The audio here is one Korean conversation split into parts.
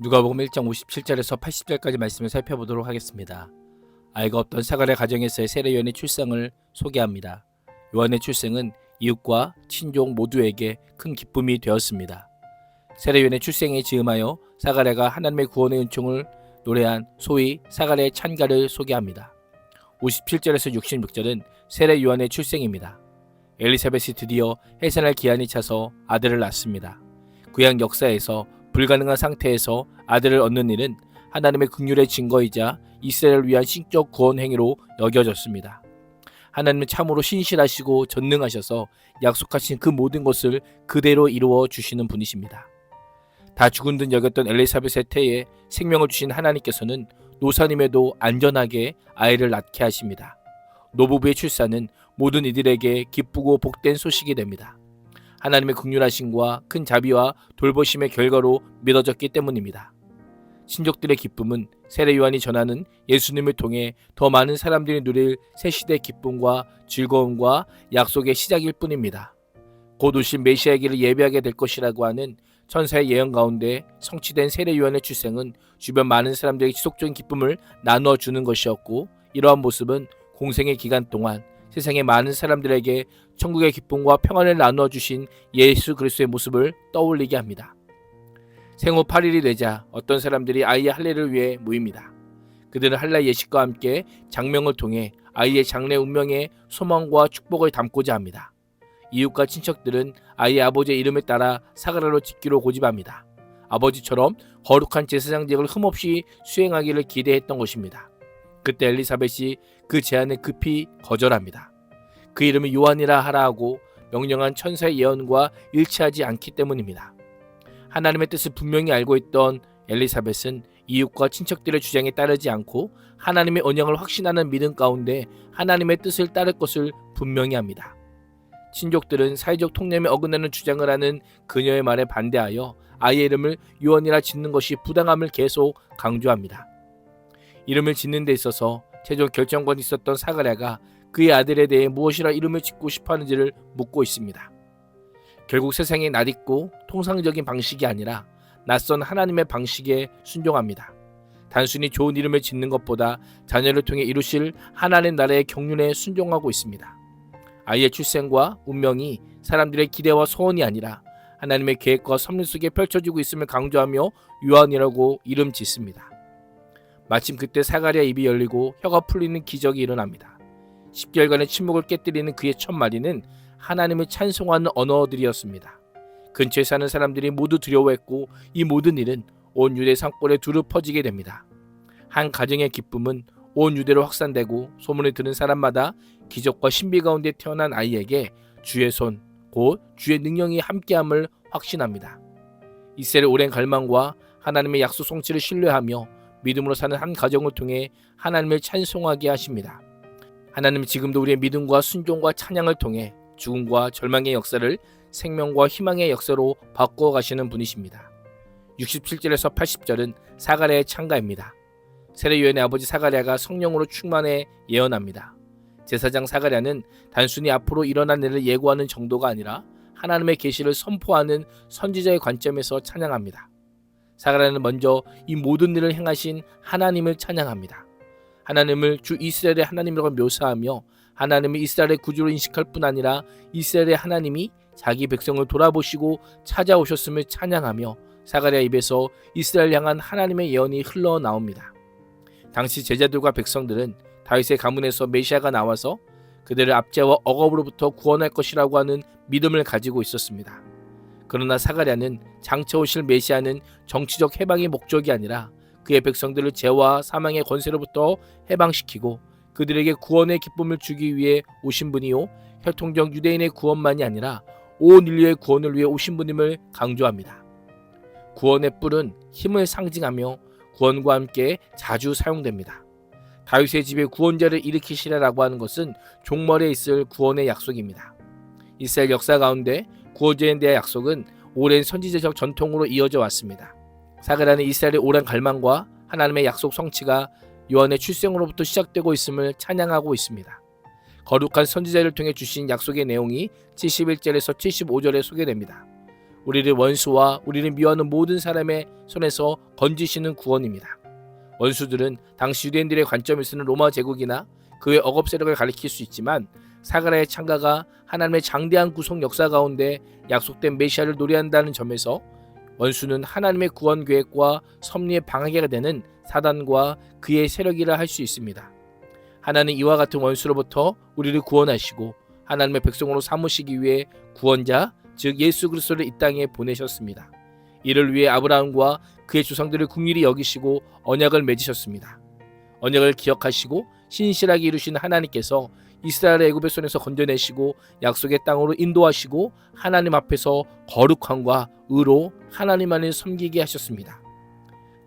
누가복음 1장 57절에서 80절까지 말씀을 살펴보도록 하겠습니다. 아이가 없던 사가랴 가정에서의 세례 요한의 출생을 소개합니다. 요한의 출생은 이웃과 친족 모두에게 큰 기쁨이 되었습니다. 세례 요한의 출생에 즈음하여 사가랴가 하나님의 구원의 은총을 노래한 소위 사가랴의 찬가를 소개합니다. 57절에서 66절은 세례 요한의 출생입니다. 엘리사벳이 드디어 해산할 기한이 차서 아들을 낳습니다. 구약 역사에서 불가능한 상태에서 아들을 얻는 일은 하나님의 긍휼의 증거이자 이스라엘을 위한 신적 구원 행위로 여겨졌습니다. 하나님은 참으로 신실하시고 전능하셔서 약속하신 그 모든 것을 그대로 이루어 주시는 분이십니다. 다 죽은 듯 여겼던 엘리사벳의 태에 생명을 주신 하나님께서는 노사님에도 안전하게 아이를 낳게 하십니다. 노부부의 출산은 모든 이들에게 기쁘고 복된 소식이 됩니다. 하나님의 긍휼하심과 큰 자비와 돌보심의 결과로 믿어졌기 때문입니다. 신족들의 기쁨은 세례 요한이 전하는 예수님을 통해 더 많은 사람들이 누릴 새 시대의 기쁨과 즐거움과 약속의 시작일 뿐입니다. 곧 오실 메시아에게를 예배하게 될 것이라고 하는 천사의 예언 가운데 성취된 세례 요한의 출생은 주변 많은 사람들에게 지속적인 기쁨을 나누어 주는 것이었고, 이러한 모습은 공생의 기간 동안 세상의 많은 사람들에게 천국의 기쁨과 평안을 나누어 주신 예수 그리스도의 모습을 떠올리게 합니다. 생후 8일이 되자 어떤 사람들이 아이의 할례를 위해 모입니다. 그들은 할례 예식과 함께 장명을 통해 아이의 장래 운명에 소망과 축복을 담고자 합니다. 이웃과 친척들은 아이의 아버지의 이름을 따라 사가랴로 짓기로 고집합니다. 아버지처럼 거룩한 제사장직을 흠없이 수행하기를 기대했던 것입니다. 그때 엘리사벳이 그 제안을 급히 거절합니다. 그 이름을 요한이라 하라 하고 명령한 천사의 예언과 일치하지 않기 때문입니다. 하나님의 뜻을 분명히 알고 있던 엘리사벳은 이웃과 친척들의 주장에 따르지 않고 하나님의 언약을 확신하는 믿음 가운데 하나님의 뜻을 따를 것을 분명히 합니다. 친족들은 사회적 통념에 어긋나는 주장을 하는 그녀의 말에 반대하여 아이의 이름을 요한이라 짓는 것이 부당함을 계속 강조합니다. 이름을 짓는 데 있어서 최종 결정권이 있었던 사가랴가 그의 아들에 대해 무엇이라 이름을 짓고 싶어 하는지를 묻고 있습니다. 결국 세상의 낯익고 통상적인 방식이 아니라 낯선 하나님의 방식에 순종합니다. 단순히 좋은 이름을 짓는 것보다 자녀를 통해 이루실 하나님의 나라의 경륜에 순종하고 있습니다. 아이의 출생과 운명이 사람들의 기대와 소원이 아니라 하나님의 계획과 섭리 속에 펼쳐지고 있음을 강조하며 요한이라고 이름 짓습니다. 마침 그때 사가랴 입이 열리고 혀가 풀리는 기적이 일어납니다. 10개월간의 침묵을 깨뜨리는 그의 첫 마디는 하나님을 찬송하는 언어들이었습니다. 근처에 사는 사람들이 모두 두려워했고 이 모든 일은 온 유대 산골에 두루 퍼지게 됩니다. 한 가정의 기쁨은 온 유대로 확산되고 소문을 들은 사람마다 기적과 신비 가운데 태어난 아이에게 주의 손, 곧 주의 능력이 함께함을 확신합니다. 이스라엘의 오랜 갈망과 하나님의 약속 성취를 신뢰하며 믿음으로 사는 한 가정을 통해 하나님을 찬송하게 하십니다. 하나님은 지금도 우리의 믿음과 순종과 찬양을 통해 죽음과 절망의 역사를 생명과 희망의 역사로 바꾸어 가시는 분이십니다. 67절에서 80절은 사가랴의 찬가입니다. 세례 요한의 아버지 사가랴가 성령으로 충만해 예언합니다. 제사장 사가랴는 단순히 앞으로 일어난 일을 예고하는 정도가 아니라 하나님의 계시를 선포하는 선지자의 관점에서 찬양합니다. 사가랴는 먼저 이 모든 일을 행하신 하나님을 찬양합니다. 하나님을 주 이스라엘의 하나님이라고 묘사하며 하나님을 이스라엘의 구주로 인식할 뿐 아니라 이스라엘의 하나님이 자기 백성을 돌아보시고 찾아오셨음을 찬양하며 사가랴 입에서 이스라엘 향한 하나님의 예언이 흘러나옵니다. 당시 제자들과 백성들은 다윗의 가문에서 메시아가 나와서 그들을 압제와 억압으로부터 구원할 것이라고 하는 믿음을 가지고 있었습니다. 그러나 사가랴는 장차 오실 메시아는 정치적 해방의 목적이 아니라 그의 백성들을 죄와 사망의 권세로부터 해방시키고 그들에게 구원의 기쁨을 주기 위해 오신 분이요 혈통적 유대인의 구원만이 아니라 온 인류의 구원을 위해 오신 분임을 강조합니다. 구원의 뿔은 힘을 상징하며 구원과 함께 자주 사용됩니다. 다윗의 집에 구원자를 일으키시라라고 하는 것은 종말에 있을 구원의 약속입니다. 이스라엘 역사 가운데 구원자에 대한 약속은 오랜 선지자적 전통으로 이어져 왔습니다. 사가랴는 이스라엘의 오랜 갈망과 하나님의 약속 성취가 요한의 출생으로부터 시작되고 있음을 찬양하고 있습니다. 거룩한 선지자를 통해 주신 약속의 내용이 71절에서 75절에 소개됩니다. 우리를 원수와 우리를 미워하는 모든 사람의 손에서 건지시는 구원입니다. 원수들은 당시 유대인들의 관점에서는 로마 제국이나 그의 억업 세력을 가리킬 수 있지만 사가랴의 창가가 하나님의 장대한 구속 역사 가운데 약속된 메시아를 노래한다는 점에서 원수는 하나님의 구원 계획과 섭리의 방해가 되는 사단과 그의 세력이라 할 수 있습니다. 하나는 이와 같은 원수로부터 우리를 구원하시고 하나님의 백성으로 삼으시기 위해 구원자 즉 예수 그리스도를 이 땅에 보내셨습니다. 이를 위해 아브라함과 그의 조상들을 긍휼히 여기시고 언약을 맺으셨습니다. 언약을 기억하시고 신실하게 이루신 하나님께서 이스라엘의 애굽의 손에서 건져내시고 약속의 땅으로 인도하시고 하나님 앞에서 거룩함과 의로 하나님만을 섬기게 하셨습니다.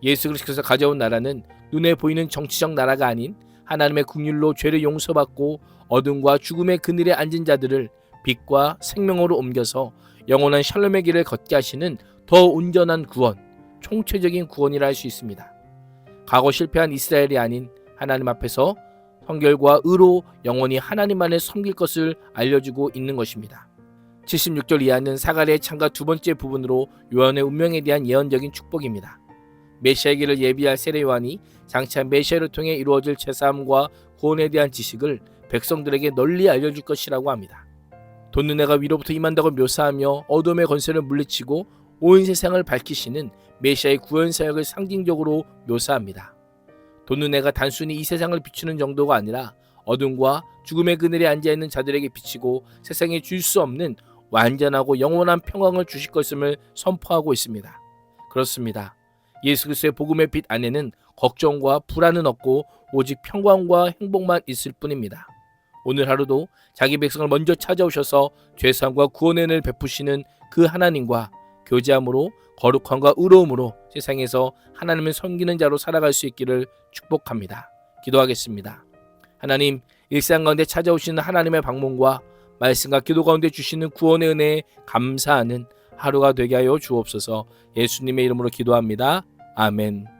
예수 그리스도께서 가져온 나라는 눈에 보이는 정치적 나라가 아닌 하나님의 긍휼로 죄를 용서받고 어둠과 죽음의 그늘에 앉은 자들을 빛과 생명으로 옮겨서 영원한 샬롬의 길을 걷게 하시는 더 온전한 구원, 총체적인 구원이라 할 수 있습니다. 과거 실패한 이스라엘이 아닌 하나님 앞에서 성결과 의로 영원히 하나님만을 섬길 것을 알려주고 있는 것입니다. 76절 이하는 사가랴의 창가 두 번째 부분으로 요한의 운명에 대한 예언적인 축복입니다. 메시아의 길을 예비할 세례 요한이 장차 메시아를 통해 이루어질 제사함과 구원에 대한 지식을 백성들에게 널리 알려줄 것이라고 합니다. 돈 눈에가 위로부터 임한다고 묘사하며 어둠의 권세를 물리치고 온 세상을 밝히시는 메시아의 구원 사역을 상징적으로 묘사합니다. 돈 눈에가 단순히 이 세상을 비추는 정도가 아니라 어둠과 죽음의 그늘에 앉아있는 자들에게 비치고 세상에 줄 수 없는 완전하고 영원한 평강을 주실 것임을 선포하고 있습니다. 그렇습니다. 예수 그리스도의 복음의 빛 안에는 걱정과 불안은 없고 오직 평강과 행복만 있을 뿐입니다. 오늘 하루도 자기 백성을 먼저 찾아오셔서 죄사함과 구원의 은혜를 베푸시는 그 하나님과 교제함으로 거룩함과 의로움으로 세상에서 하나님을 섬기는 자로 살아갈 수 있기를 축복합니다. 기도하겠습니다. 하나님, 일상 가운데 찾아오시는 하나님의 방문과 말씀과 기도 가운데 주시는 구원의 은혜에 감사하는 하루가 되게 하여 주옵소서. 예수님의 이름으로 기도합니다. 아멘.